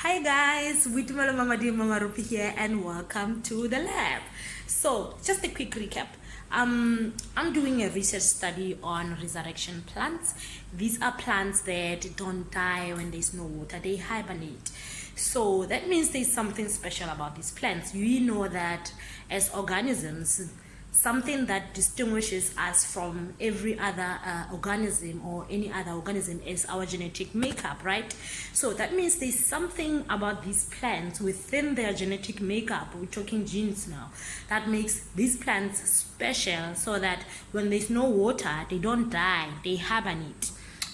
Hi guys, Witumalo Mama Di Mama Rupi here and welcome to the lab. So, just a quick recap. I'm doing a research study on resurrection plants. These are plants that don't die when there's no water, they hibernate. So that means there's something special about these plants. We know that as organisms, something that distinguishes us from every other organism or any other organism is our genetic makeup, right? So that means there's something about these plants within their genetic makeup, we're talking genes now, that makes these plants special, so that when there's no water, they don't die, they hibernate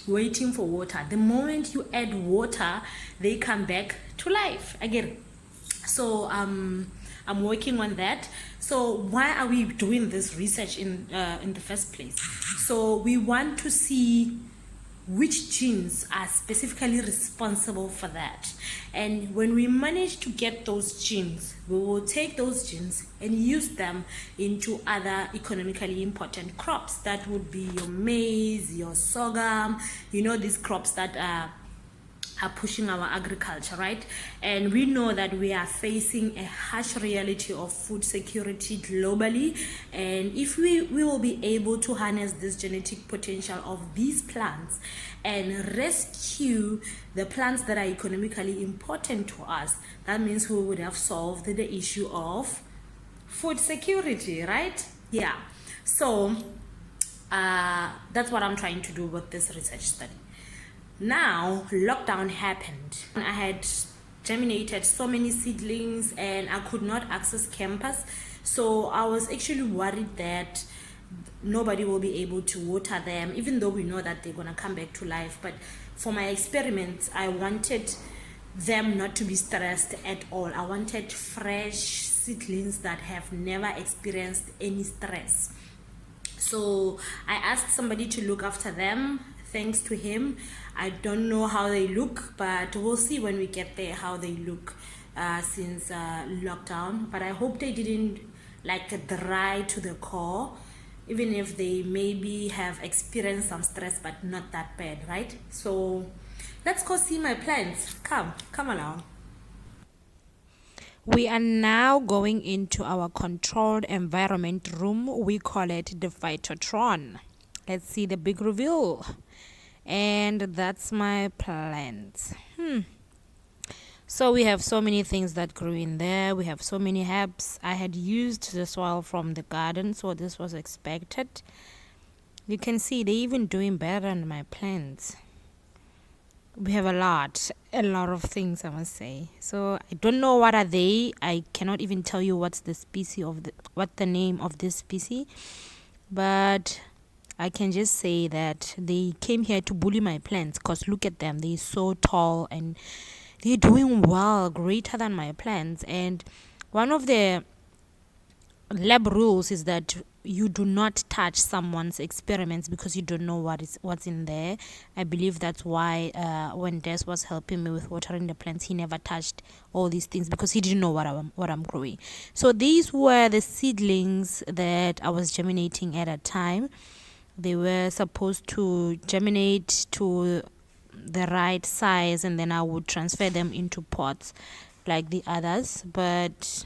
waiting for water. The moment you add water, they come back to life again. So I'm working on that. So why are we doing this research in the first place? So we want to see which genes are specifically responsible for that, and when we manage to get those genes, we will take those genes and use them into other economically important crops. That would be your maize, your sorghum, these crops that are pushing our agriculture, right? And we know that we are facing a harsh reality of food security globally, and if we will be able to harness this genetic potential of these plants and rescue the plants that are economically important to us, that means we would have solved the issue of food security, right? Yeah. So that's what I'm trying to do with this research study. Now lockdown happened. I had germinated so many seedlings and I could not access campus, so I was actually worried that nobody will be able to water them, even though we know that they're gonna come back to life. But for my experiments, I wanted them not to be stressed at all. I wanted fresh seedlings that have never experienced any stress. So I asked somebody to look after them. Thanks to him, I don't know how they look, but we'll see when we get there how they look since lockdown. But I hope they didn't dry to the core, even if they maybe have experienced some stress, but not that bad, right? So let's go see my plants. Come along. We are now going into our controlled environment room. We call it the Phytotron. Let's see the big reveal. And that's my plants. So we have so many things that grew in there. We have so many herbs. I had used the soil from the garden, so this was expected. You can see they're even doing better than my plants. We have a lot of things, I must say. So I don't know what are they. I cannot even tell you what the name of this species, but I can just say that they came here to bully my plants, because look at them, they're so tall and they're doing well, greater than my plants. And one of the lab rules is that you do not touch someone's experiments, because you don't know what's in there. I believe that's why when Des was helping me with watering the plants, he never touched all these things, because he didn't know what I'm growing. So these were the seedlings that I was germinating at a time. They were supposed to germinate to the right size, and then I would transfer them into pots like the others, but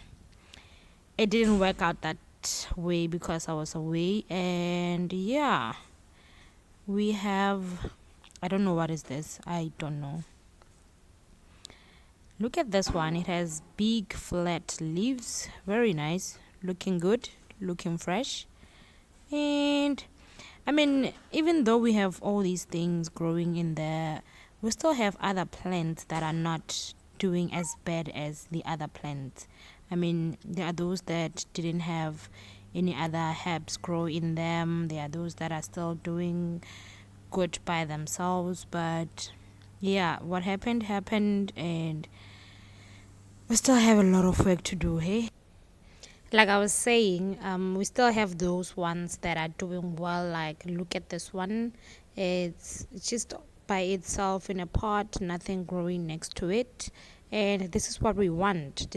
it didn't work out that way because I was away. And yeah, we have, I don't know what is this, I don't know. Look at this one, it has big flat leaves, very nice, looking good, looking fresh. And I mean, even though we have all these things growing in there, we still have other plants that are not doing as bad as the other plants. I mean, there are those that didn't have any other herbs grow in them. There are those that are still doing good by themselves. But yeah, what happened, and we still have a lot of work to do, hey? Like I was saying, we still have those ones that are doing well. Like, look at this one, it's just by itself in a pot, nothing growing next to it. And this is what we want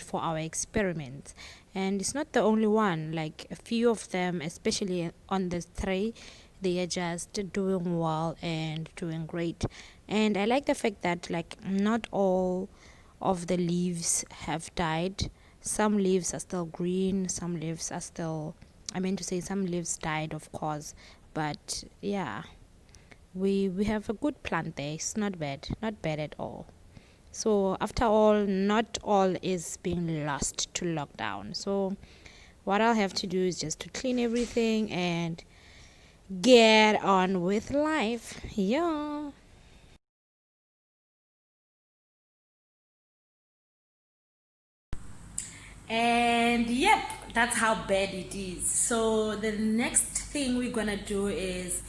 for our experiments. And it's not the only one, like a few of them, especially on this tray, they are just doing well and doing great. And I like the fact that like not all of the leaves have died. Some leaves are still green, some leaves are still, I meant to say some leaves died, of course, but yeah, we have a good plant there. It's not bad, not bad at all. So after all, not all is being lost to lockdown. So what I'll have to do is just to clean everything and get on with life. Yeah. And yep, that's how bad it is. So the next thing we're gonna do is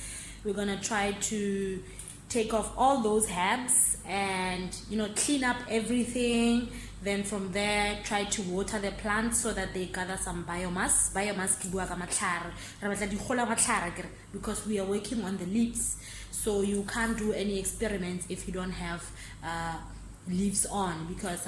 we're gonna try to take off all those herbs and clean up everything. Then from there try to water the plants so that they gather some biomass ke bua ka matlhare. Re batla di gola matlhare akere, because we are working on the leaves, so you can't do any experiments if you don't have leaves on, because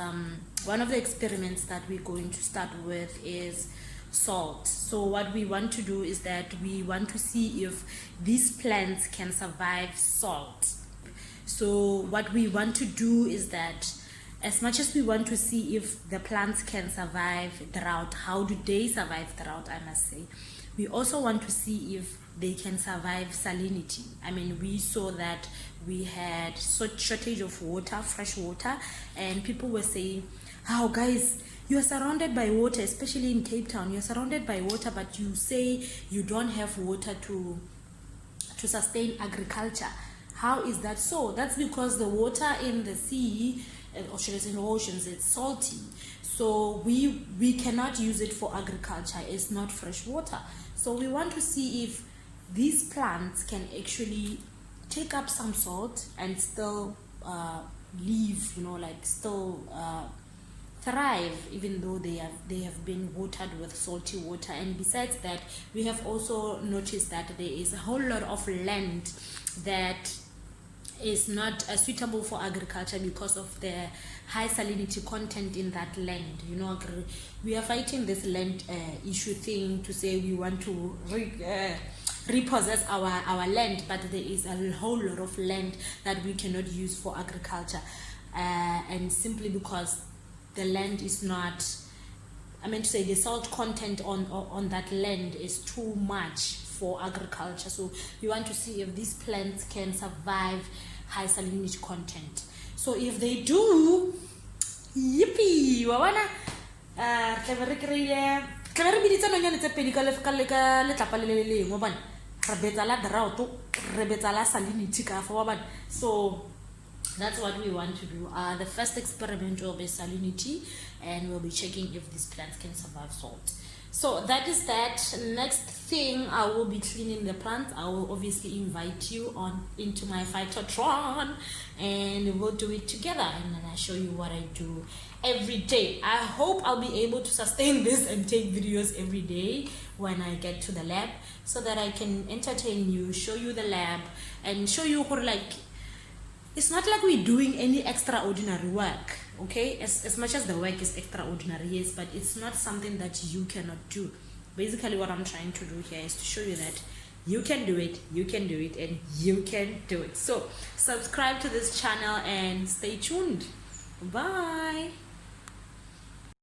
one of the experiments that we're going to start with is salt. So what we want to do is that we want to see if these plants can survive salt. So what we want to do is that, as much as we want to see if the plants can survive drought, how do they survive drought, I must say, we also want to see if they can survive salinity. I mean, we saw that we had such shortage of water, fresh water, and people were saying, "Oh, guys, you are surrounded by water, especially in Cape Town. You're surrounded by water, but you say you don't have water to sustain agriculture. How is that so?" That's because the water in the sea, or should I say in the oceans, it's salty. So we cannot use it for agriculture. It's not fresh water. So we want to see if these plants can actually take up some salt and still live, like still thrive, even though they have been watered with salty water. And besides that, we have also noticed that there is a whole lot of land that is not suitable for agriculture because of the high salinity content in that land. We are fighting this land issue thing to say we want to repossess our land, but there is a whole lot of land that we cannot use for agriculture, and simply because the land is not, I meant to say, the salt content on that land is too much for agriculture. So we want to see if these plants can survive high salinity content. So if they do, yippee, wa bona re biditse nonyane tse pedi ka letlapa le lengwe wa bona, re betsa la drought, re betsa la salinity ka fa wa bona. So that's what we want to do. The first experiment will be salinity, and we'll be checking if these plants can survive salt. So that is that. Next thing, I will be cleaning the plants. I will obviously invite you into my phytotron, and we'll do it together, and then I'll show you what I do every day. I hope I'll be able to sustain this and take videos every day when I get to the lab, so that I can entertain you, show you the lab, and show you how, like, it's not like we're doing any extraordinary work, okay? As much as the work is extraordinary, yes, but it's not something that you cannot do. Basically, what I'm trying to do here is to show you that you can do it, and you can do it. So subscribe to this channel and stay tuned. Bye.